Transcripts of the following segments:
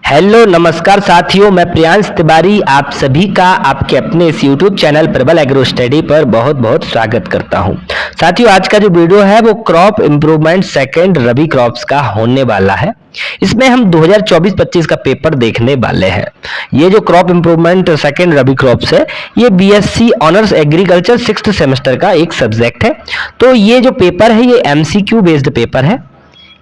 Hello नमस्कार साथियों, मैं प्रियांश तिवारी आप सभी का आपके अपने इस यूट्यूब चैनल प्रबल एग्रो स्टडी पर बहुत बहुत स्वागत करता हूं। साथियों, आज का जो वीडियो है वो क्रॉप इम्प्रूवमेंट सेकंड रबी क्रॉप्स का होने वाला है। इसमें हम 2024-25 का पेपर देखने वाले हैं। ये जो क्रॉप इम्प्रूवमेंट सेकंड रबी क्रॉप्स है, ये BSc honours agriculture 6th semester का एक सब्जेक्ट है। तो ये जो पेपर है ये एमसीक्यू बेस्ड पेपर है।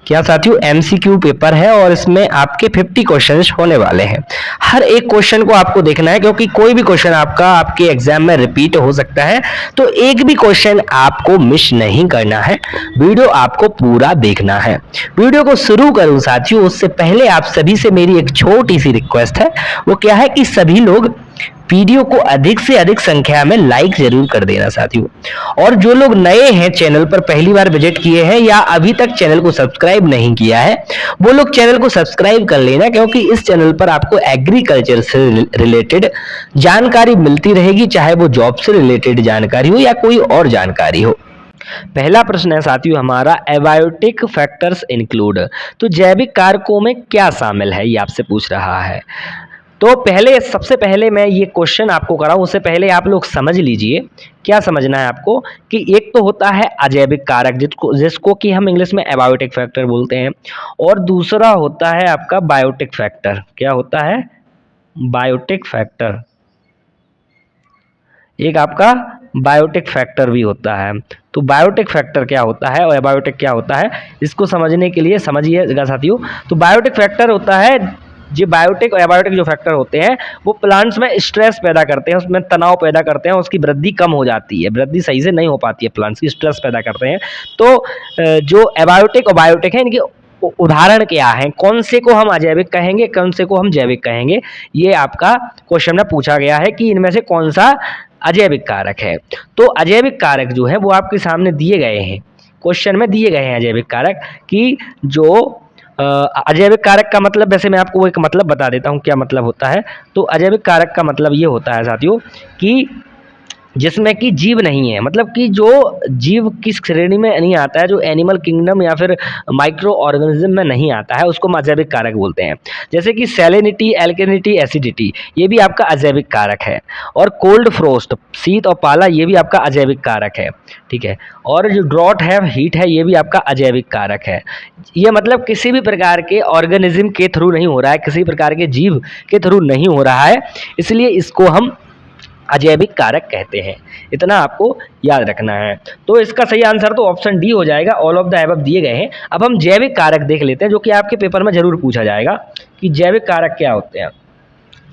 क्या साथियों, एमसीक्यू पेपर है और इसमें आपके 50 क्वेश्चंस होने वाले हैं। हर एक क्वेश्चन को आपको देखना है, क्योंकि कोई भी क्वेश्चन आपका आपके एग्जाम में रिपीट हो सकता है। तो एक भी क्वेश्चन आपको मिस नहीं करना है, वीडियो आपको पूरा देखना है। वीडियो को शुरू करूं साथियों, उससे पहले आप सभी से मेरी एक छोटी सी रिक्वेस्ट है। वो क्या है कि सभी लोग वीडियो को अधिक से अधिक संख्या में लाइक जरूर कर देना साथियों। और जो लोग नए हैं, चैनल पर पहली बार विजिट किए हैं या अभी तक चैनल को सब्सक्राइब नहीं किया है, वो लोग चैनल को सब्सक्राइब कर लेना, क्योंकि इस चैनल पर आपको एग्रीकल्चर से रिलेटेड जानकारी मिलती रहेगी, चाहे वो जॉब से रिलेटेड जानकारी हो या कोई और जानकारी हो। पहला प्रश्न है साथियों हमारा, एबायोटिक फैक्टर्स इंक्लूड। तो जैविक कारकों में क्या शामिल है, ये आपसे पूछ रहा है। तो सबसे पहले मैं ये क्वेश्चन आपको कराऊं, उससे पहले आप लोग समझ लीजिए क्या समझना है आपको, कि एक तो होता है अजैविक कारक, जिसको कि हम इंग्लिश में एबायोटिक फैक्टर बोलते हैं, और दूसरा होता है आपका बायोटिक फैक्टर। क्या होता है? Biotic factor. एक आपका बायोटिक फैक्टर भी होता है। तो बायोटिक फैक्टर क्या होता है और एबायोटिक क्या होता है, इसको समझने के लिए समझिएगा साथियों। तो बायोटिक फैक्टर होता है, जो बायोटिक और एबायोटिक जो फैक्टर होते हैं वो प्लांट्स में स्ट्रेस पैदा करते हैं, उसमें तनाव पैदा करते हैं, उसकी वृद्धि कम हो जाती है, वृद्धि सही से नहीं हो पाती है, प्लांट्स की स्ट्रेस पैदा करते हैं। तो जो एबायोटिक और बायोटिक है, इनके उदाहरण क्या हैं, कौन से को हम अजैविक कहेंगे, कौन से को हम जैविक कहेंगे, ये आपका क्वेश्चन में पूछा गया है कि इनमें से कौन सा अजैविक कारक है। तो अजैविक कारक जो है वो आपके सामने दिए गए हैं, क्वेश्चन में दिए गए हैं अजैविक कारक, कि जो अजैविक कारक का मतलब, वैसे मैं आपको एक मतलब बता देता हूँ क्या मतलब होता है। तो अजैविक कारक का मतलब ये होता है साथियों कि जिसमें कि जीव नहीं है, मतलब कि जो जीव किस श्रेणी में नहीं आता है, जो एनिमल किंगडम या फिर माइक्रो ऑर्गेनिज्म में नहीं आता है, उसको हम अजैविक कारक बोलते हैं। जैसे कि सैलिनिटी, एल्केनिटी, एसिडिटी, ये भी आपका अजैविक कारक है। और कोल्ड फ्रोस्ट, शीत और पाला, ये भी आपका अजैविक कारक है। ठीक है। और जो ड्रॉट है, हीट है, ये भी आपका अजैविक कारक है। ये मतलब किसी भी प्रकार के ऑर्गेनिज्म के थ्रू नहीं हो रहा है, किसी प्रकार के जीव के थ्रू नहीं हो रहा है, इसलिए इसको हम अजैविक कारक कहते हैं। इतना आपको याद रखना है। तो इसका सही आंसर तो ऑप्शन डी हो जाएगा, ऑल ऑफ द अबव दिए गए हैं। अब हम जैविक कारक देख लेते हैं, जो कि आपके पेपर में जरूर पूछा जाएगा कि जैविक कारक क्या होते हैं।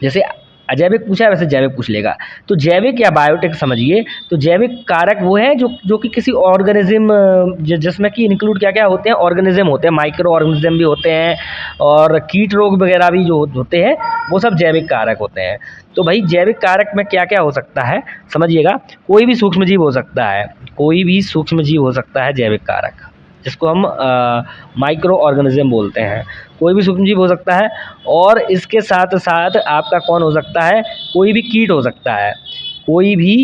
जैसे अजैविक पूछा है, वैसे जैविक पूछ लेगा। तो जैविक या बायोटिक समझिए। तो जैविक कारक वो है जो कि किसी ऑर्गेनिज्म, जिसमें कि इंक्लूड क्या क्या होते हैं, ऑर्गेनिज्म होते हैं, माइक्रो ऑर्गेनिज्म भी होते हैं, और कीट रोग वगैरह भी जो होते हैं, वो सब जैविक कारक होते हैं। तो भाई जैविक कारक में क्या क्या हो सकता है समझिएगा। कोई भी सूक्ष्म जीव हो सकता है, कोई भी सूक्ष्म जीव हो सकता है जैविक कारक, जिसको हम माइक्रो ऑर्गेनिज्म बोलते हैं। कोई भी सूक्ष्मजीव हो सकता है, और इसके साथ साथ आपका कौन हो सकता है, कोई भी कीट हो सकता है, कोई भी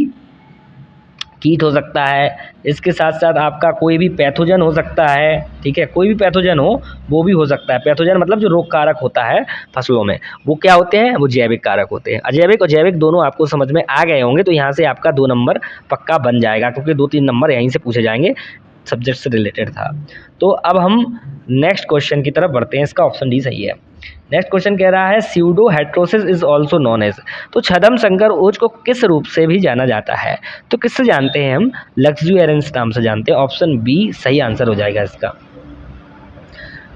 कीट हो सकता है। इसके साथ साथ आपका कोई भी पैथोजन हो सकता है। ठीक है, कोई भी पैथोजन हो वो भी हो सकता है। पैथोजन मतलब जो रोग कारक होता है फसलों में, वो क्या होते हैं, वो जैविक कारक होते हैं। अजैविक और जैविक दोनों आपको समझ में आ गए होंगे, तो यहाँ से आपका 2 नंबर पक्का बन जाएगा, क्योंकि 2-3 नंबर यहीं से पूछे जाएंगे, सब्जेक्ट से रिलेटेड था। तो अब हम नेक्स्ट क्वेश्चन की तरफ बढ़ते हैं, इसका ऑप्शन डी सही है। नेक्स्ट क्वेश्चन कह रहा है, pseudo heterosis is also known as. तो छद्म संकर ओज को किस रूप से भी जाना जाता है। तो किससे जानते हैं हम, लक्जुएरेंस नाम से जानते हैं। ऑप्शन बी सही आंसर हो जाएगा इसका।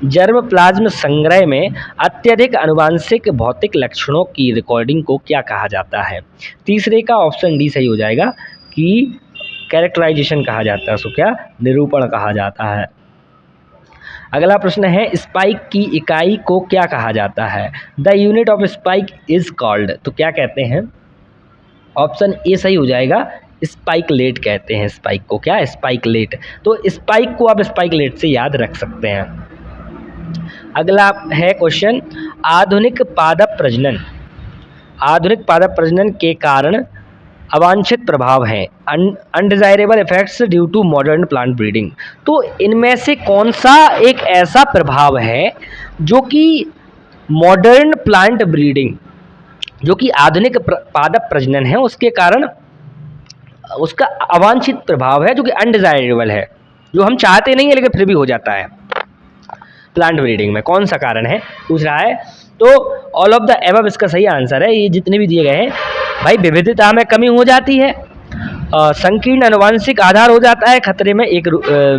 जर्म प्लाज्म संग्रह में अत्यधिक आनुवांशिक भौतिक लक्षणों की रिकॉर्डिंग को क्या कहा जाता है। तीसरे का ऑप्शन डी सही हो जाएगा, कि कैरेक्टराइजेशन कहा जाता है, उसको क्या, निरूपण कहा जाता है। अगला प्रश्न है, स्पाइक की इकाई को क्या कहा जाता है। The unit of spike is called. तो क्या कहते हैं, ऑप्शन ए सही हो जाएगा, स्पाइकलेट कहते हैं स्पाइक को। क्या, स्पाइकलेट। तो स्पाइक को आप स्पाइकलेट से याद रख सकते हैं। अगला है क्वेश्चन, आधुनिक पादप प्रजनन, आधुनिक पादप प्रजनन के कारण अवांछित प्रभाव हैं, undesirable effects due to modern plant breeding. तो इनमें से कौन सा एक ऐसा प्रभाव है जो कि मॉडर्न प्लांट ब्रीडिंग, जो कि आधुनिक पादप प्रजनन है, उसके कारण उसका अवांछित प्रभाव है जो कि अनडिजायरेबल है, जो हम चाहते नहीं है लेकिन फिर भी हो जाता है प्लांट ब्रीडिंग में। कौन सा कारण है पूछ रहा है, तो ऑल ऑफ द एबव इसका सही आंसर है। ये जितने भी दिए गए हैं भाई, विविधता में कमी हो जाती है, संकीर्ण अनुवांशिक आधार हो जाता है, खतरे में एक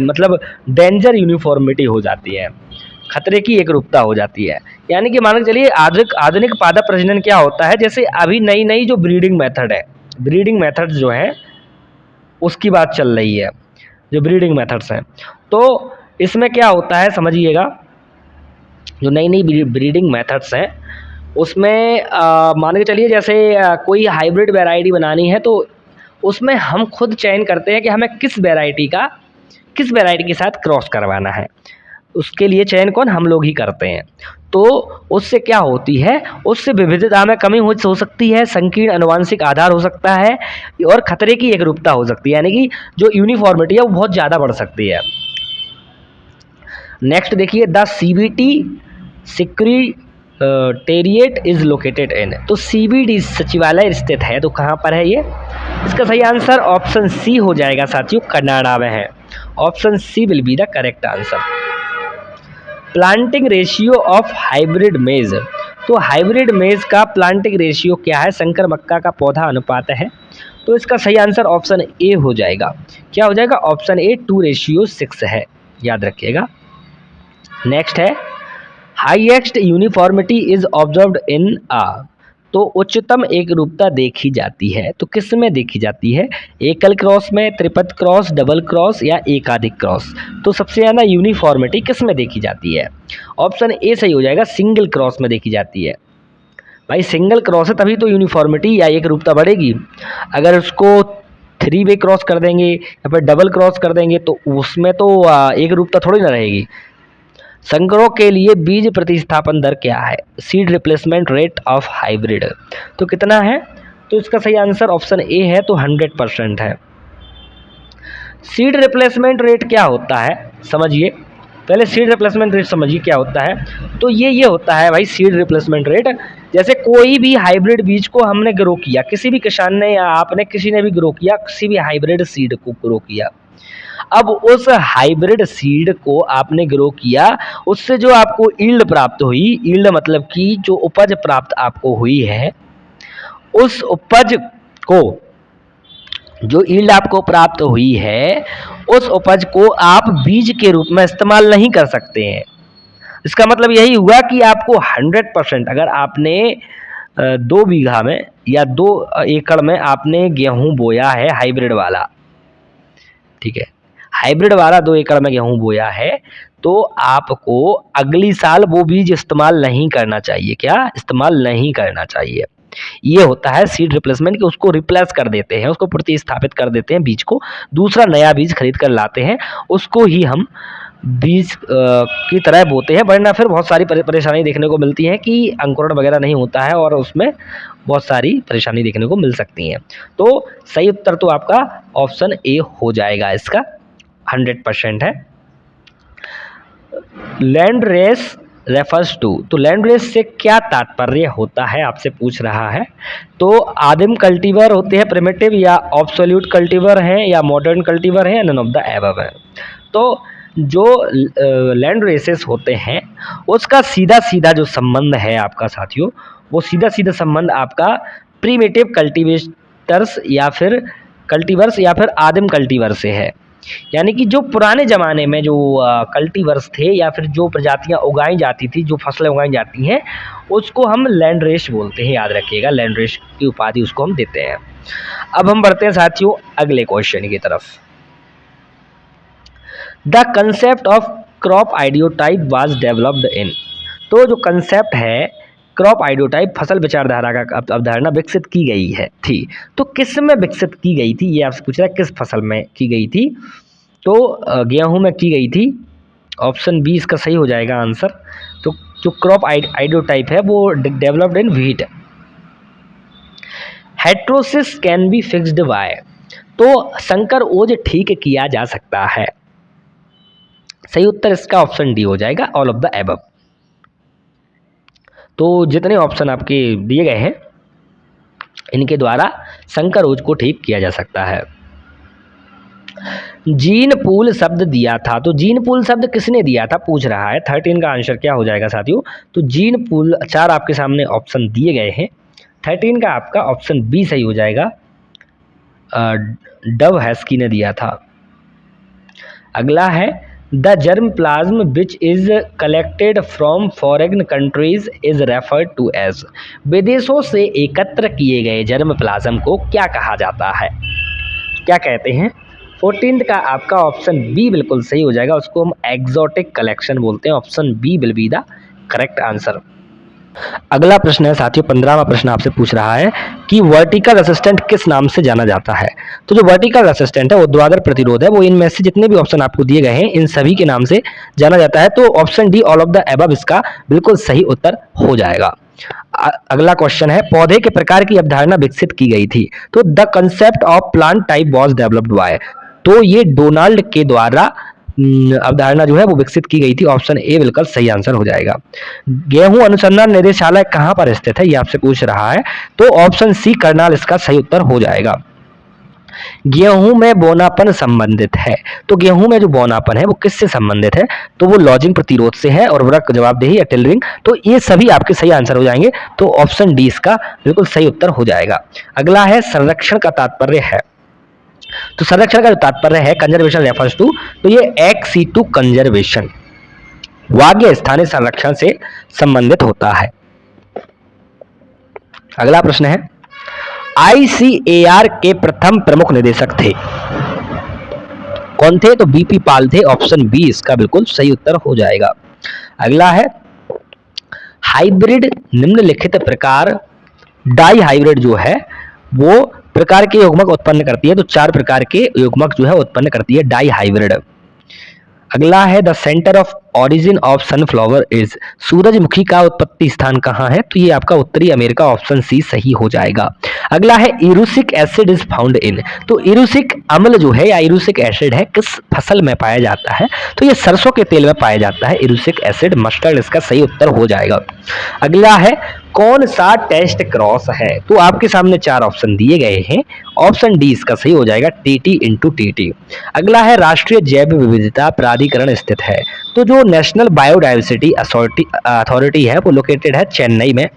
मतलब डेंजर यूनिफॉर्मिटी हो जाती है, खतरे की एक रूपता हो जाती है। यानी कि मान के चलिए आधुनिक पादप प्रजनन क्या होता है, जैसे अभी नई नई जो ब्रीडिंग मेथड है, ब्रीडिंग मेथड जो है उसकी बात चल रही है, जो ब्रीडिंग मेथड्स हैं, तो इसमें क्या होता है समझिएगा, जो नई नई ब्रीडिंग मेथड्स हैं उसमें मान के चलिए जैसे कोई हाइब्रिड वैरायटी बनानी है, तो उसमें हम खुद चयन करते हैं कि हमें किस वैरायटी के साथ क्रॉस करवाना है, उसके लिए चयन कौन, हम लोग ही करते हैं। तो उससे क्या होती है, उससे विविधता में कमी हो सकती है, संकीर्ण अनुवांशिक आधार हो सकता है, और खतरे की एकरूपता हो सकती है, यानी कि जो यूनिफॉर्मिटी है वो बहुत ज़्यादा बढ़ सकती है। नेक्स्ट देखिए, the CBD secretariat is located in, तो CBD सचिवालय स्थित है, तो कहाँ पर है ये, इसका सही आंसर ऑप्शन सी हो जाएगा साथियों, कनाडा में है। Option C will be the correct answer. Planting ratio of hybrid maize, तो हाइब्रिड मेज का प्लांटिंग रेशियो क्या है, संकर मक्का का पौधा अनुपात है, तो इसका सही आंसर ऑप्शन ए हो जाएगा। क्या हो जाएगा, ऑप्शन ए 2:6 है, याद रखिएगा। नेक्स्ट है, highest uniformity is observed in uh, तो उच्चतम एक रूपता देखी जाती है, तो किस में देखी जाती है, एकल क्रॉस में, त्रिपद क्रॉस, डबल क्रॉस या एकाधिक क्रॉस, तो सबसे ज़्यादा यूनिफॉर्मिटी किस में देखी जाती है, ऑप्शन ए सही हो जाएगा, सिंगल क्रॉस में देखी जाती है। भाई सिंगल क्रॉस है तभी तो यूनिफॉर्मिटी या एक रूपता बढ़ेगी, अगर उसको 3 वे क्रॉस कर देंगे या फिर डबल क्रॉस कर देंगे तो उसमें तो एक रूपता थोड़ी ना रहेगी। संकरों के लिए बीज प्रतिस्थापन दर क्या है, seed replacement rate of hybrid, तो कितना है, तो इसका सही आंसर ऑप्शन ए है, तो 100% है। सीड रिप्लेसमेंट रेट क्या होता है समझिए, पहले सीड रिप्लेसमेंट रेट समझिए क्या होता है, तो ये होता है भाई सीड रिप्लेसमेंट रेट, जैसे कोई भी हाइब्रिड बीज को हमने ग्रो किया, किसी भी किसान ने या आपने किसी ने भी ग्रो किया, किसी भी हाइब्रिड सीड को ग्रो किया, अब उस हाइब्रिड सीड को आपने ग्रो किया, उससे जो आपको ईल्ड प्राप्त हुई, ईल्ड मतलब कि जो उपज प्राप्त आपको हुई है, उस उपज को, जो ईल्ड आपको प्राप्त हुई है, उस उपज को आप बीज के रूप में इस्तेमाल नहीं कर सकते हैं। इसका मतलब यही हुआ कि आपको 100%, अगर आपने 2 बीघा में या 2 एकड़ में आपने गेहूं बोया है हाइब्रिड वाला, ठीक है, हाइब्रिड वाला 2 एकड़ में गेहूं बोया है, तो आपको अगली साल वो बीज इस्तेमाल नहीं करना चाहिए, क्या इस्तेमाल नहीं करना चाहिए। ये होता है सीड रिप्लेसमेंट, कि उसको रिप्लेस कर देते हैं, उसको प्रतिस्थापित कर देते हैं बीज को, दूसरा नया बीज खरीद कर लाते हैं, उसको ही हम बीज की तरह बोते हैं, वरना फिर बहुत सारी परेशानी देखने को मिलती है कि अंकुरण वगैरह नहीं होता है और उसमें बहुत सारी परेशानी देखने को मिल सकती हैं। तो सही उत्तर तो आपका ऑप्शन ए हो जाएगा, इसका 100% है। लैंड रेस रेफर्स टू, तो लैंड रेस से क्या तात्पर्य होता है आपसे पूछ रहा है, तो आदिम कल्टीवर होते हैं प्रिमिटिव, या ऑब्सोल्यूट कल्टीवर हैं, या मॉडर्न कल्टीवर हैं, नन ऑफ द एबव है। तो जो लैंड रेसेस होते हैं उसका सीधा सीधा जो संबंध है आपका साथियों, वो सीधा सीधा संबंध आपका प्रीमेटिव कल्टीवेटर्स या फिर कल्टीवर्स या फिर आदिम कल्टीवर से है। यानी कि जो पुराने ज़माने में जो कल्टीवर्स थे या फिर जो प्रजातियां उगाई जाती थी, जो फसलें उगाई जाती हैं, उसको हम लैंड रेस बोलते हैं, याद रखिएगा, लैंड रेस की उपाधि उसको हम देते हैं। अब हम बढ़ते हैं साथियों अगले क्वेश्चन की तरफ। The concept of crop ideotype was developed in, तो जो कंसेप्ट है क्रॉप आइडियोटाइप, फसल विचारधारा का अवधारणा विकसित की गई है थी, तो किस में विकसित की गई थी, ये आपसे पूछ रहा है किस फसल में की गई थी, तो गेहूं में की गई थी, ऑप्शन बी इसका सही हो जाएगा आंसर। तो जो क्रॉप आइडियोटाइप है वो developed in wheat. Heterosis can be fixed by, तो संकर ओज ठीक किया जा सकता है, सही उत्तर इसका ऑप्शन डी हो जाएगा, ऑल ऑफ द एबव। तो जितने ऑप्शन आपके दिए गए हैं इनके द्वारा संकरोच को ठीक किया जा सकता है। जीन पूल शब्द दिया था, तो जीन पूल शब्द किसने दिया था पूछ रहा है। 13 का आंसर क्या हो जाएगा साथियों, तो जीन पूल, 4 आपके सामने ऑप्शन दिए गए हैं, 13 का आपका ऑप्शन बी सही हो जाएगा, डव हैस्की ने दिया था। अगला है the germplasm which is collected from foreign countries is referred to as, विदेशों से एकत्र किए गए जर्म प्लाज्म को क्या कहा जाता है, क्या कहते हैं। 14 का आपका ऑप्शन बी बिल्कुल सही हो जाएगा, उसको हम एक्सोटिक कलेक्शन बोलते हैं, option B will be the correct answer. अगला प्रश्न है साथियों, 15वां प्रश्न आपसे पूछ रहा है कि वर्टिकल रेसिस्टेंट किस नाम से जाना जाता है। तो जो वर्टिकल रेसिस्टेंट है, ऊर्ध्वाधर प्रतिरोध है, वो इनमें से जितने भी ऑप्शन आपको दिए गए हैं इन सभी के नाम से जाना जाता है। तो option D all of the above इसका बिल्कुल सही उत्तर हो जाएगा। अगला क्वेश्चन है पौधे के प्रकार की अवधारणा विकसित की गई थी, तो the concept of plant type was developed by, तो ये डोनाल्ड के द्वारा अवधारणा जो है वो विकसित की गई थी, ऑप्शन ए बिल्कुल सही आंसर हो जाएगा। गेहूं अनुसंधान निदेशालय कहां पर स्थित है, ये आपसे पूछ रहा है, तो ऑप्शन सी करनाल इसका सही उत्तर हो जाएगा। गेहूं में बोनापन संबंधित है, तो गेहूं में जो बोनापन है वो किससे संबंधित है, तो वो लॉजिंग प्रतिरोध से है, और उर्वरक जवाबदेही या टिलरिंग, तो ये सभी आपके सही आंसर हो जाएंगे, तो ऑप्शन डी इसका बिल्कुल सही उत्तर हो जाएगा। अगला है संरक्षण का तात्पर्य है, तो संरक्षण का जो तात्पर्य है कंजर्वेशन रेफर्स टू, तो ये एक्स-टू कंजर्वेशन वाग्य स्थानीय संरक्षण से संबंधित होता है। अगला प्रश्न है आईसीएआर के प्रथम प्रमुख निदेशक थे, कौन थे, तो बीपी पाल थे, ऑप्शन बी इसका बिल्कुल सही उत्तर हो जाएगा। अगला है हाइब्रिड निम्नलिखित प्रकार डाई हाइब्रिड जो है वो प्रकार के युग्मक उत्पन्न करती है, तो 4 प्रकार के युग्मक जो है उत्पन्न करती है डाई हाइब्रिड। अगला है the centre of origin of sunflower is, सूरजमुखी का उत्पत्ति स्थान कहाँ है, तो ये आपका उत्तरी अमेरिका, ऑप्शन सी सही हो जाएगा। अगला है इरूसिक एसिड इज फाउंड इन, तो इरूसिक अम्ल जो है या इरूसिक एसिड है किस फसल में पाया जाता है, तो ये सरसों के तेल में पाया जाता है, इरूसिक एसिड, मस्टर्ड इसका सही उत्तर हो जाएगा। अगला है कौन सा टेस्ट क्रॉस है, तो आपके सामने 4 ऑप्शन दिए गए हैं, ऑप्शन डी इसका सही हो जाएगा, टीटी इंटू टीटी। अगला है राष्ट्रीय जैव विविधता प्राधिकरण स्थित है, तो जो नेशनल बायोडाइवर्सिटी अथॉरिटी है वो लोकेटेड है चेन्नई में।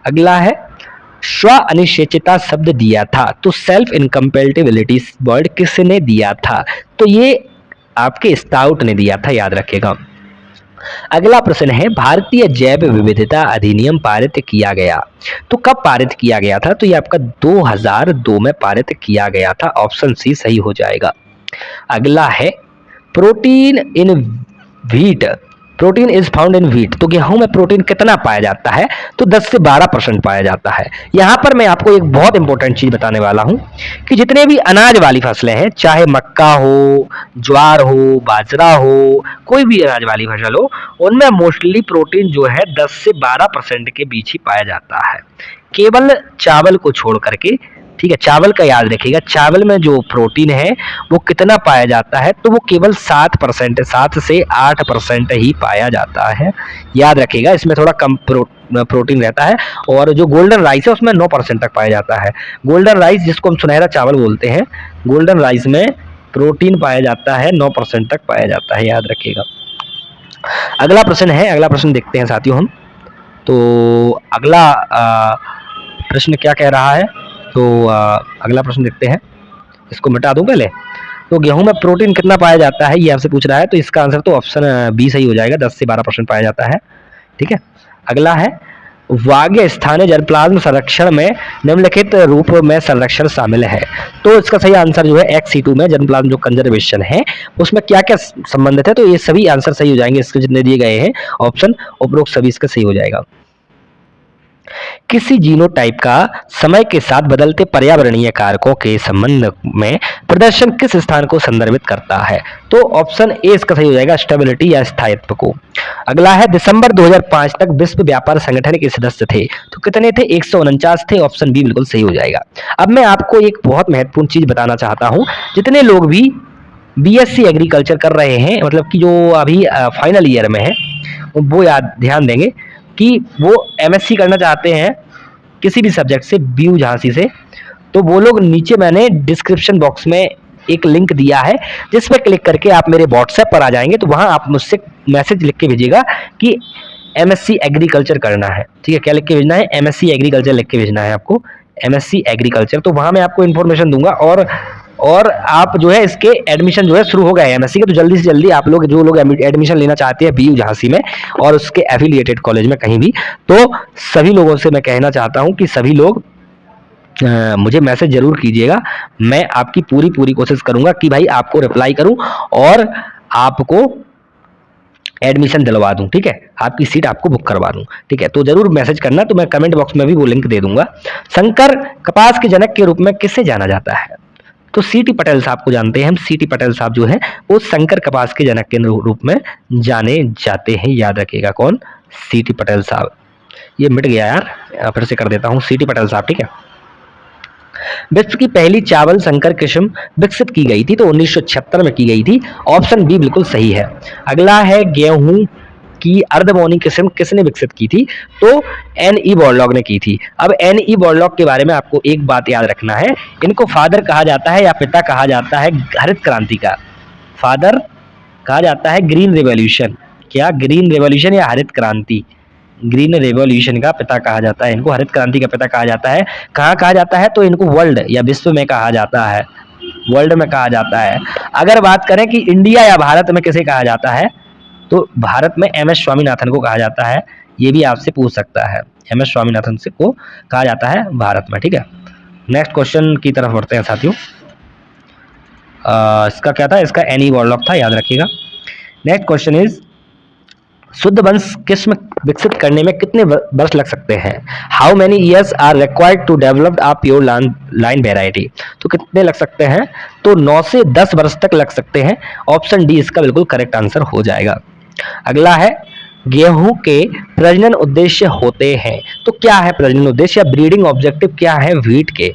अगला है स्व अनिश्चितता शब्द दिया था, तो सेल्फ इनकम्पेटिबिलिटी वर्ड किसने दिया था, तो ये आपके स्टाउट ने दिया था, याद रखिएगा। अगला प्रश्न है भारतीय जैव विविधता अधिनियम पारित किया गया, तो कब पारित किया गया था, तो ये आपका 2002 में पारित किया गया था, ऑप्शन सी सही हो जाएगा। अगला है protein in wheat, protein is found in wheat, तो गेहूं में प्रोटीन कितना पाया जाता है, तो 10 से 12% पाया जाता है। यहां पर मैं आपको एक बहुत इंपॉर्टेंट चीज बताने वाला हूं कि जितने भी अनाज वाली फसलें हैं, चाहे मक्का हो, ज्वार हो, बाजरा हो, कोई भी अनाज वाली फसल हो, उनमें मोस्टली प्रोटीन जो है 10 से 12% के बीच ही पाया जाता है, केवल चावल को छोड़ करके। ठीक है, चावल का याद रखिएगा, चावल में जो प्रोटीन है वो कितना पाया जाता है, तो वो केवल 7%, 7 से 8% ही पाया जाता है, याद रखिएगा, इसमें थोड़ा कम प्रोटीन रहता है। और जो गोल्डन राइस है उसमें 9% तक पाया जाता है, गोल्डन राइस जिसको हम सुनहरा चावल बोलते हैं, गोल्डन राइस में प्रोटीन पाया जाता है 9% तक पाया जाता है, याद रखिएगा। अगला प्रश्न है, अगला प्रश्न देखते हैं साथियों हम, तो अगला प्रश्न क्या कह रहा है, तो अगला प्रश्न देखते हैं, इसको मिटा दूं पहले। तो गेहूं में प्रोटीन कितना पाया जाता है ये आपसे पूछ रहा है, तो इसका आंसर तो ऑप्शन बी सही हो जाएगा, 10 से 12% पाया जाता है। ठीक है, अगला है वाग्य स्थानीय जल प्लाज्म संरक्षण में निम्नलिखित रूप में संरक्षण शामिल है, तो इसका सही आंसर जो है एक्स-टू में जल प्लाज्म जो कंजर्वेशन है उसमें क्या क्या संबंधित है, तो ये सभी आंसर सही हो जाएंगे, इसके जितने दिए गए हैं ऑप्शन उपरोक्त सभी इसका सही हो जाएगा। किसी जीनोटाइप का समय के साथ बदलते पर्यावरणीय कारकों के संबंध में प्रदर्शन किस स्थान को संदर्भित करता है, तो ऑप्शन ए इसका सही हो जाएगा, स्टेबिलिटी या स्थायित्व को। अगला है दिसंबर 2005 तक विश्व व्यापार संगठन के सदस्य थे, तो कितने थे, 149 थे, ऑप्शन बी बिल्कुल सही हो जाएगा। अब मैं आपको एक बहुत महत्वपूर्ण चीज बताना चाहता हूं, जितने लोग भी बीएससी एग्रीकल्चर कर रहे हैं, मतलब कि जो अभी फाइनल ईयर में है, वो याद ध्यान देंगे। कि वो एमएससी करना चाहते हैं किसी भी सब्जेक्ट से, बीयू झांसी से, तो वो लोग नीचे मैंने डिस्क्रिप्शन बॉक्स में एक लिंक दिया है जिस पर क्लिक करके आप मेरे व्हाट्सएप पर आ जाएंगे, तो वहां आप मुझसे मैसेज लिख के भेजिएगा कि एमएससी एग्रीकल्चर करना है। ठीक है, क्या लिख के भेजना है? एमएससी एग्रीकल्चर लिख के भेजना है आपको, एमएससी एग्रीकल्चर। तो वहां मैं आपको इन्फॉर्मेशन दूंगा और आप जो है इसके एडमिशन जो है शुरू हो गए हैं एमएससी के, तो जल्दी से जल्दी आप लोग जो लोग एडमिशन लेना चाहते हैं बीयू झांसी में और उसके एफिलिएटेड कॉलेज में कहीं भी, तो सभी लोगों से मैं कहना चाहता हूं कि सभी लोग मुझे मैसेज जरूर कीजिएगा। मैं आपकी पूरी कोशिश करूंगा कि भाई आपको रिप्लाई करूं और आपको एडमिशन दिलवा दूं। ठीक है, आपकी सीट आपको बुक करवा दूं। ठीक है, तो जरूर मैसेज करना, तो मैं कमेंट बॉक्स में भी वो लिंक दे दूंगा। शंकर कपास के जनक के रूप में किसे जाना जाता है? तो सीटी पटेल साहब को जानते हैं हम। सीटी पटेल साहब जो है वो शंकर कपास के जनक के रूप में जाने जाते हैं, याद रखिएगा। कौन? सीटी पटेल साहब। ये मिट गया यार, फिर से कर देता हूं, सीटी पटेल साहब। ठीक है, विश्व की पहली चावल संकर किस्म विकसित की गई थी तो 1976 में की गई थी। ऑप्शन बी बिल्कुल सही है। अगला है गेहूं की अर्धबोनी किस्म किसने विकसित की थी? तो एन.ई. बॉरलॉग ने की थी। अब एन.ई. बॉरलॉग के बारे में आपको एक बात याद रखना है, इनको फादर कहा जाता है या पिता कहा जाता है हरित क्रांति का। फादर कहा जाता है ग्रीन रेवोल्यूशन। क्या? ग्रीन रेवोल्यूशन या हरित क्रांति? ग्रीन रेवोल्यूशन का पिता कहा जाता है इनको, हरित क्रांति का पिता कहा जाता है। कहाँ कहा जाता है? तो इनको वर्ल्ड या विश्व में कहा जाता है, वर्ल्ड में कहा जाता है। अगर बात करें कि इंडिया या भारत में किसे कहा जाता है, तो भारत में एम एस स्वामीनाथन को कहा जाता है। ये भी आपसे पूछ सकता है, एम एस स्वामीनाथन से को कहा जाता है भारत में। ठीक है, नेक्स्ट क्वेश्चन की तरफ बढ़ते हैं साथियों। इसका क्या था? इसका एन.ई. बॉरलॉग था, याद रखिएगा। नेक्स्ट क्वेश्चन इज शुद्ध वंश किस्म विकसित करने में कितने वर्ष लग सकते हैं? How many years are required to develop a pure line variety? तो कितने लग सकते हैं? तो 9 से 10 वर्ष तक लग सकते हैं। ऑप्शन डी इसका बिल्कुल करेक्ट आंसर हो जाएगा। अगला है गेहूं के प्रजनन उद्देश्य होते हैं, तो क्या है प्रजनन उद्देश्य या ब्रीडिंग ऑब्जेक्टिव क्या है व्हीट के?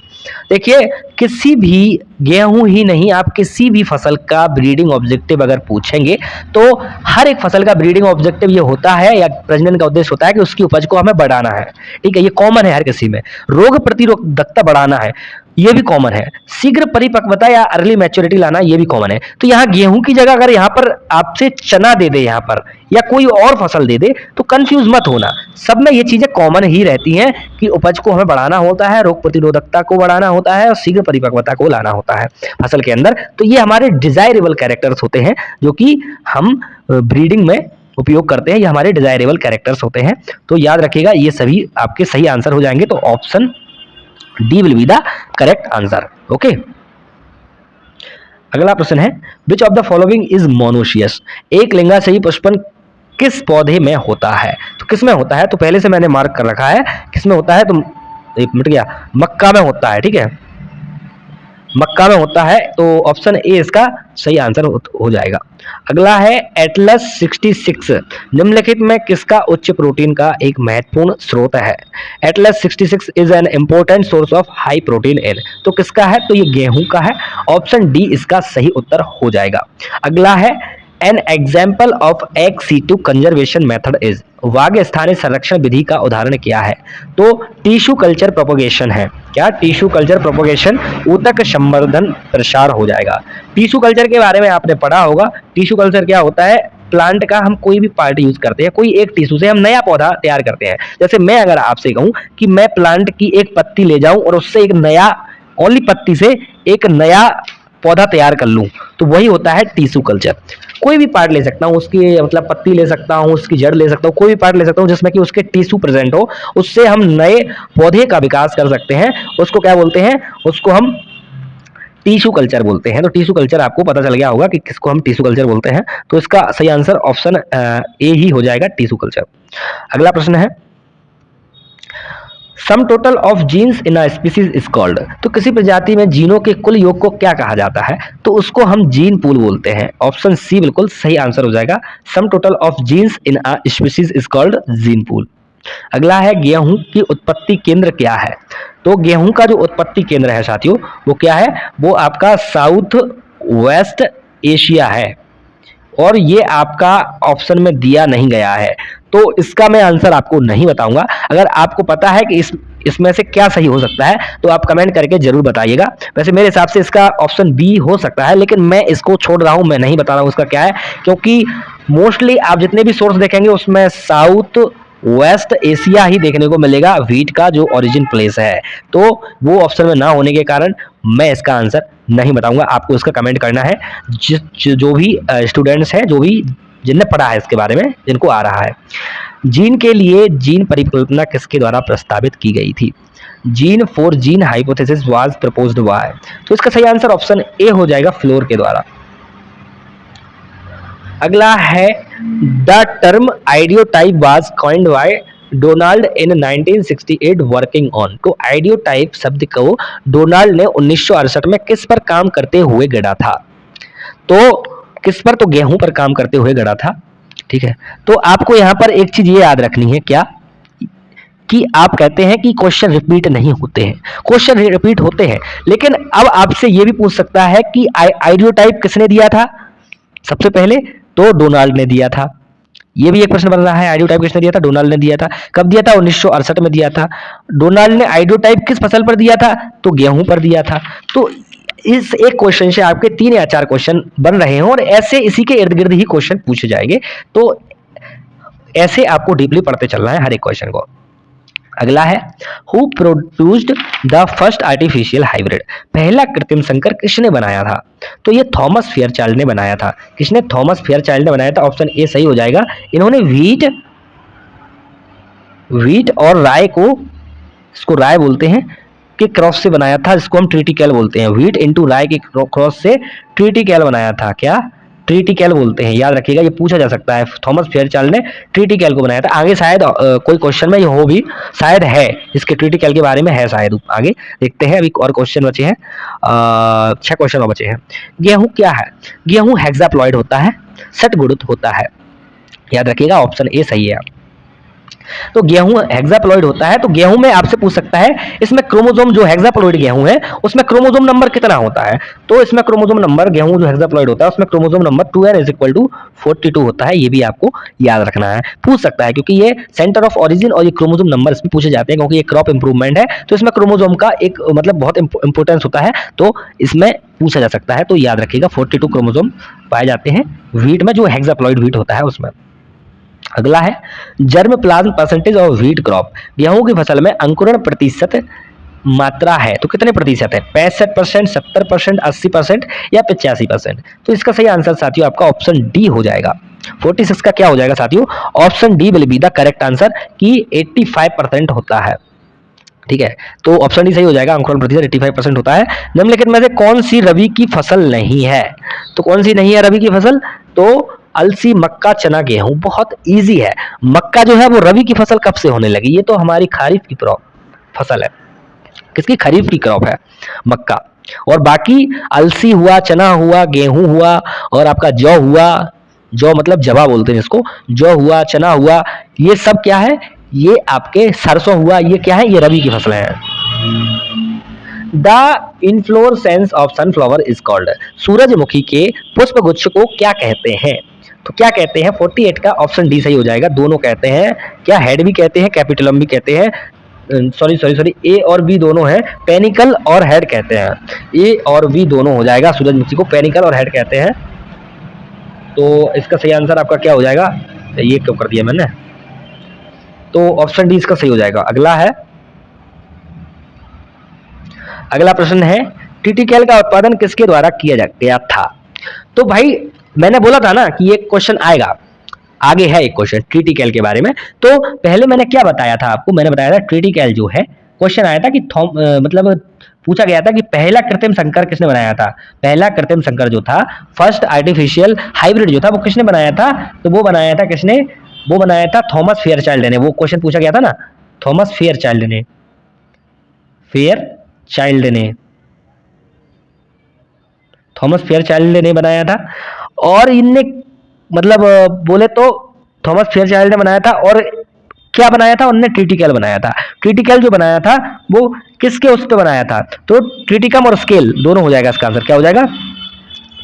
देखिए, किसी भी गेहूं ही नहीं, आप किसी भी फसल का ब्रीडिंग ऑब्जेक्टिव अगर पूछेंगे तो हर एक फसल का ब्रीडिंग ऑब्जेक्टिव ये होता है या प्रजनन का उद्देश्य होता है कि उसकी उपज को हमें बढ़ाना है। ठीक है, ये कॉमन है हर किसी में। रोग प्रतिरोधकता बढ़ाना है, ये भी कॉमन है। शीघ्र परिपक्वता या अर्ली मैच्योरिटी लाना, ये भी कॉमन है। तो यहाँ गेहूं की जगह अगर यहाँ पर आपसे चना दे दे यहाँ पर या कोई और फसल दे दे तो कंफ्यूज मत होना, सब में ये चीजें कॉमन ही रहती हैं कि उपज को हमें बढ़ाना होता है, रोग प्रतिरोधकता को बढ़ाना होता है और शीघ्र परिपक्वता को लाना होता है फसल के अंदर। तो ये हमारे डिजायरेबल कैरेक्टर्स होते हैं जो कि हम ब्रीडिंग में उपयोग करते हैं, ये हमारे डिजायरेबल कैरेक्टर्स होते हैं। तो याद रखिएगा, ये सभी आपके सही आंसर हो जाएंगे। तो option D will be the correct answer. Okay, अगला प्रश्न है which of the following is monoecious? एक लिंगाशयी पुष्पन किस पौधे में होता है? तो किस में होता है? तो पहले से मैंने मार्क कर रखा है किस में होता है, तो एक मिनट गया, मक्का में होता है। ठीक है, मक्का में होता है, तो ऑप्शन ए इसका सही आंसर हो जाएगा। अगला है एटलस 66 निम्नलिखित में किसका उच्च प्रोटीन का एक महत्वपूर्ण स्रोत है? Atlas 66 is an important source of high protein इन, तो किसका है? तो ये गेहूं का है। ऑप्शन डी इसका सही उत्तर हो जाएगा। अगला है an example of ex situ conservation method is, वाग्य स्थानीय संरक्षण विधि का उदाहरण क्या है? तो टिश्यू कल्चर प्रोपोगेशन है। क्या? टिश्यू कल्चर प्रोपोगेशन, ऊतक संवर्धन प्रसार हो जाएगा। टिश्यू कल्चर के बारे में आपने पढ़ा होगा। टिश्यू कल्चर क्या होता है? प्लांट का हम कोई भी पार्ट यूज करते हैं, कोई एक टिश्यू से हम नया पौधा तैयार करते हैं। जैसे मैं अगर आपसे कहूं कि मैं प्लांट की एक पत्ती ले जाऊं और उससे एक नया, ओनली पत्ती से एक नया पौधा तैयार कर लूं, तो वही होता है टिश्यू कल्चर। कोई भी पार्ट ले सकता हूँ, उसकी मतलब पत्ती ले सकता हूँ, उसकी जड़ ले सकता हूँ, कोई भी पार्ट ले सकता हूँ जिसमें कि उसके टिश्यू प्रेजेंट हो, उससे हम नए पौधे का विकास कर सकते हैं। उसको क्या बोलते हैं? उसको हम टिश्यू कल्चर बोलते हैं। तो टिश्यू कल्चर आपको पता चल गया होगा कि किसको हम टिश्यू कल्चर बोलते हैं। तो इसका सही आंसर ऑप्शन ए ही हो जाएगा, टिश्यू कल्चर। अगला प्रश्न है sum total of genes in a species is called, तो किसी प्रजाति में जीनों के कुल योग को क्या कहा जाता है? तो उसको हम जीन पूल बोलते हैं। ऑप्शन सी बिल्कुल सही आंसर हो जाएगा। Sum total of genes in a species is called gene pool. अगला है गेहूं की उत्पत्ति केंद्र क्या है? तो गेहूं का जो उत्पत्ति केंद्र है साथियों वो क्या है? वो आपका साउथ वेस्ट एशिया है और ये आपका ऑप्शन में दिया नहीं गया है। तो इसका मैं आंसर आपको नहीं बताऊंगा। अगर आपको पता है कि इसमें से क्या सही हो सकता है तो आप कमेंट करके जरूर बताइएगा। वैसे मेरे हिसाब से इसका ऑप्शन बी हो सकता है, लेकिन मैं इसको छोड़ रहा हूं, मैं नहीं बता रहा हूं इसका क्या है, क्योंकि मोस्टली आप जितने भी सोर्स देखेंगे उसमें साउथ वेस्ट एशिया ही देखने को मिलेगा व्हीट का जो ओरिजिन प्लेस है। तो वो ऑप्शन में ना होने के कारण मैं इसका आंसर नहीं बताऊंगा। आपको इसका कमेंट करना है जो भी स्टूडेंट्स हैं, जो भी जिनने पढ़ा है इसके बारे में, जिनको आ रहा है। जीन के लिए जीन परिकल्पना किसके द्वारा प्रस्तावित की गई थी? Gene for gene hypothesis was proposed by. तो इसका सही आंसर ऑप्शन ए हो जाएगा, फ्लोर के द्वारा। अगला है the term ideotype was coined bye Donald in 1968 working on. तो आइडियोटाइप शब्द को डोनाल्ड ने 1968 में किस पर काम करते हुए गढ़ा था? तो किस पर? तो गेहूं पर काम करते हुए गढ़ा था। ठीक है, तो आपको यहां पर एक चीज ये याद रखनी है, क्या कि आप कहते हैं कि क्वेश्चन रिपीट नहीं होते हैं। क्वेश्चन रिपीट होते हैं, लेकिन अब आपसे ये भी पूछ सकता है कि आइडियोटाइप किसने दिया था? सबसे पहले तो डोनाल्ड ने दिया था। ये भी एक प्रश्न बन रहा है, आइडियोटाइप किसने दिया था? डोनाल्ड ने दिया था। कब दिया था? 1968 में दिया था। डोनाल्ड ने आइडियोटाइप किस फसल पर दिया था? तो गेहूं पर दिया था। तो इस एक क्वेश्चन से आपके 3 या 4 क्वेश्चन बन रहे हैं, और ऐसे इसी के इर्द गिर्द ही क्वेश्चन पूछे जाएंगे। तो ऐसे आपको डीपली पढ़ते चलना है हर एक क्वेश्चन को। अगला है who produced the first artificial hybrid. पहला कृत्रिम संकर किसने बनाया था? तो ये थॉमस फेयरचाइल्ड ने बनाया था। किसने? थॉमस फेयरचाइल्ड ने बनाया था। ऑप्शन ए सही हो जाएगा। इन्होंने वीट और राय को, इसको राय बोलते हैं, के क्रॉस से बनाया था, जिसको हम ट्रिटिकल बोलते हैं। वीट इनटू राय के क्रॉस से ट्रिटिकल बनाया था। क्या? ट्रिटिकल बोलते हैं, याद रखिएगा, ये पूछा जा सकता है। थॉमस फेयरचाइल्ड ने ट्रिटिकल को बनाया था। आगे शायद कोई क्वेश्चन में ये हो भी, शायद है, इसके ट्रिटिकल के बारे में है शायद। आगे देखते हैं, अभी और क्वेश्चन बचे हैं, 6 क्वेश्चन और बचे हैं। गेहूं क्या है? गेहूं हेक्साप्लॉइड होता है, षटगुणित होता है। याद रखिएगा, ऑप्शन ए सही है। तो गेहूं हेक्साप्लॉइड होता है। तो गेहूं में आपसे पूछ सकता है, इसमें क्रोमोसोम जो हेक्साप्लॉइड गेहूं है उसमें क्रोमोसोम नंबर कितना होता है? तो इसमें क्रोमोसोम नंबर, गेहूं जो हेक्साप्लॉइड होता है उसमें क्रोमोसोम नंबर 2n = 42 होता है। ये भी आपको याद रखना है, पूछ सकता है, क्योंकि ये सेंटर ऑफ ओरिजिन और ये क्रोमोसोम नंबर इसमें पूछे जाते हैं, क्योंकि ये क्रॉप इंप्रूवमेंट है। तो इसमें क्रोमोसोम का एक मतलब बहुत इंपॉर्टेंस होता है, तो इसमें पूछा जा सकता है। तो याद रखिएगा 42 क्रोमोसोम पाए जाते हैं व्हीट में, जो हेक्साप्लॉइड व्हीट होता है उसमें। अगला है germ plasm percentage of wheat crop. गेहूं की फसल में अंकुरण प्रतिशत मात्रा है, तो कितने प्रतिशत है? 65%, 70%, 80% या 85%? तो इसका सही आंसर साथियों आपका ऑप्शन डी हो जाएगा। 46 का क्या हो जाएगा साथियों? Option D will be the correct answer, कि 85% होता है। ठीक है, तो ऑप्शन डी सही हो जाएगा, अंकुरण प्रतिशत 85% होता है। निम्नलिखित में से कौन सी रबी की फसल नहीं है? तो कौन सी नहीं है रबी की फसल? तो अलसी, मक्का, चना, गेहूं। बहुत इजी है। मक्का जो है वो रबी की फसल कब से होने लगी? ये तो हमारी खरीफ की फसल है। किसकी? खरीफ की क्रॉप है मक्का। और बाकी अलसी हुआ, चना हुआ, गेहूं हुआ, और आपका जौ हुआ, जौ मतलब जवा बोलते हैं इसको, जौ हुआ, चना हुआ, ये सब क्या है? ये आपके सरसों हुआ, ये क्या है? ये रबी की फसलें हैं। The inflorescence of sunflower is called. सूरजमुखी के पुष्प गुच्छ को क्या कहते हैं? तो क्या कहते हैं? 48 का ऑप्शन डी सही हो जाएगा। दोनों कहते हैं, क्या हेड भी कहते हैं, कैपिटलम भी कहते हैं, सॉरी ए और बी दोनों हैं, पेनिकल और हेड कहते हैं। ए और बी दोनों हो जाएगा, सूरजमुखी को पेनिकल और हेड कहते हैं। तो इसका सही आंसर आपका क्या हो जाएगा? ये क्यों कर दिया मैंने? तो ऑप्शन डी इसका सही हो जाएगा। अगला प्रश्न है टीटीकेल का उत्पादन किसके द्वारा किया गया था? तो भाई मैंने बोला था ना कि ये क्वेश्चन आएगा, आगे है एक क्वेश्चन टीटीकेल के बारे में। तो पहले मैंने क्या बताया था आपको? मैंने बताया था टीटीकेल जो है, क्वेश्चन आया था कि मतलब पूछा गया था कि पहला कृत्रिम संकर किसने बनाया था? पहला कृत्रिम संकर जो था, फर्स्ट आर्टिफिशियल हाइब्रिड जो था, वो किसने बनाया था? तो वो बनाया था किसने? वो बनाया था थॉमस फेयरचाइल्ड ने। वो क्वेश्चन पूछा गया था ना, थॉमस फेयरचाइल्ड ने, थॉमस फेयरचाइल्ड ने बनाया था। और इनने मतलब बोले तो थॉमस फेयरचाइल्ड ने बनाया था, और क्या बनाया था? उन्होंने ट्रिटिकल बनाया था। ट्रिटिकल जो बनाया था वो किसके उस पर बनाया था? तो ट्रिटिकम और स्केल दोनों हो जाएगा। इसका आंसर क्या हो जाएगा?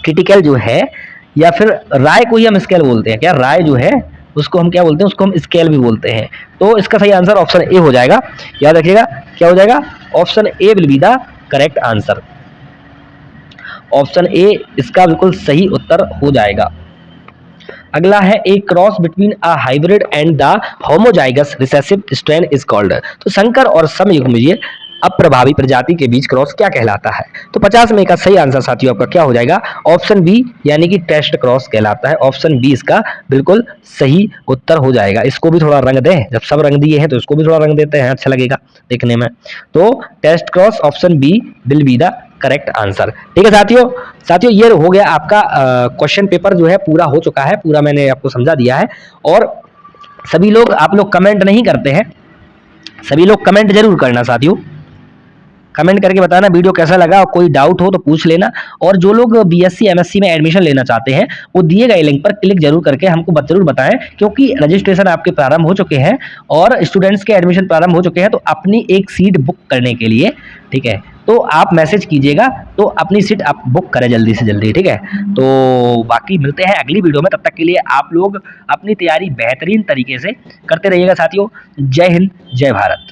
ट्रिटिकल जो है, या फिर राय को ही हम स्केल बोलते हैं। क्या राय जो है उसको हम क्या बोलते हैं, उसको हम स्केल भी बोलते हैं। तो इसका सही आंसर ऑप्शन ए हो जाएगा। याद रखिएगा क्या हो जाएगा, option A will be the correct answer. Option A इसका बिल्कुल सही उत्तर हो जाएगा। अगला है a cross between a hybrid and the homozygous recessive strain is called. तो संकर और समयुग्मजीय अप्रभावी प्रजाति के बीच क्रॉस क्या कहलाता है? तो 50 में का सही आंसर साथियों आपका क्या हो जाएगा, ऑप्शन बी यानी कि टेस्ट क्रॉस कहलाता है। ऑप्शन बी इसका बिल्कुल सही उत्तर हो जाएगा। इसको भी थोड़ा रंग दें, जब सब रंग दिए हैं तो इसको भी थोड़ा रंग देते हैं, अच्छा लगेगा देखने में। तो test cross option B will be the correct answer. ठीक है साथियों, साथियों ये हो गया आपका क्वेश्चन पेपर जो है पूरा हो चुका है, पूरा मैंने आपको समझा दिया है। और सभी लोग, आप लोग कमेंट नहीं करते हैं, सभी लोग कमेंट जरूर करना साथियों, कमेंट करके बताना वीडियो कैसा लगा, और कोई डाउट हो तो पूछ लेना। और जो लोग बीएससी एमएससी में एडमिशन लेना चाहते हैं वो दिए गए लिंक पर क्लिक जरूर करके हमको जरूर बताएं, क्योंकि रजिस्ट्रेशन आपके प्रारंभ हो चुके हैं और स्टूडेंट्स के एडमिशन प्रारंभ हो चुके हैं। तो अपनी एक सीट बुक करने के लिए, ठीक है, तो आप मैसेज कीजिएगा तो अपनी सीट आप बुक करें जल्दी से जल्दी। ठीक है, तो बाकी मिलते हैं अगली वीडियो में, तब तक के लिए आप लोग अपनी तैयारी बेहतरीन तरीके से करते रहिएगा साथियों। जय हिंद, जय भारत।